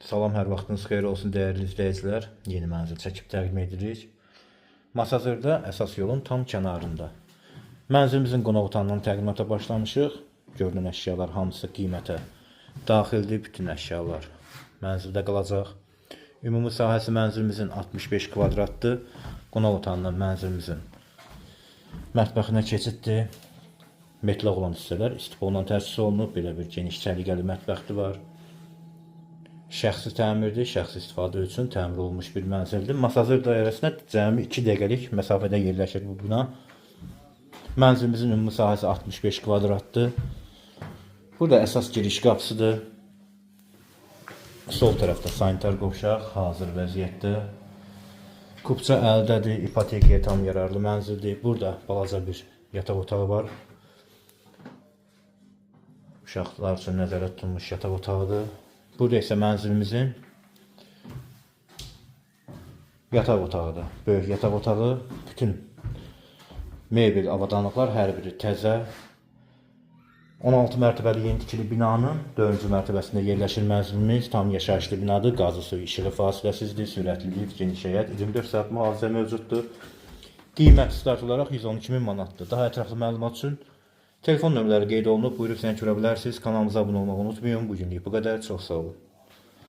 Salam, hər vaxtınız xeyir olsun dəyərli izləyicilər. Yeni mənzil çəkib təqdim edirik. Masazırda əsas yolun tam kənarında. Mənzilimizin qonaq otağından təqdimata başlamışıq. Görünən əşyalar hamısı qiymətə daxildir. Bütün əşyalar mənzildə qalacaq. Ümumi sahəsi mənzilimizin 65 kvadratdır. Qonaq otağından mənzilimizin mətbəxinə keçiddir. Metlaq olan hissələr istiqboldan təsis olunub. Belə bir geniş səliqəli mətbəxi var. Şəxsi təmirdir, şəxsi istifadə üçün təmir olunmuş bir mənzildir. Masazır dairəsinə cəmi 2 dəqiqəlik məsafədə yerləşir bu bina. Mənzilimizin ümumi sahəsi 65 kvadratdır. Burada əsas giriş qapısıdır. Sol tərəfdə sanitar qovşaq hazır vəziyyətdə. Kupça əldədir, ipotekaya tam yararlı mənzildir. Burada balaca bir yataq otağı var. Uşaqlar üçün nəzərdə tutulmuş yataq otağıdır. Burada isə mənzilimizin yataq otağıdır. Böyük yataq otağı, bütün mebel, avadanlıqlar hər biri təzə. 16 mərtəbəli yeni tikili binanın 4-cü mərtəbəsində yerləşir mənzilimiz. Tam yaşayışlı binadır. Qazı, suyu, işığı fasiləsizdir. Sürətli lift, geniş həyət, 24 saat mühafizə mövcuddur. Qiymət start olaraq 112.000 manatdır. Daha ətraflı məlumat üçün telefon nömrələri qeyd olunub. Buyurub zəng görə bilərsiniz. Kanalımıza abunə olmağı unutmayın. Bugünlük bu qədər. Çox sağ olun.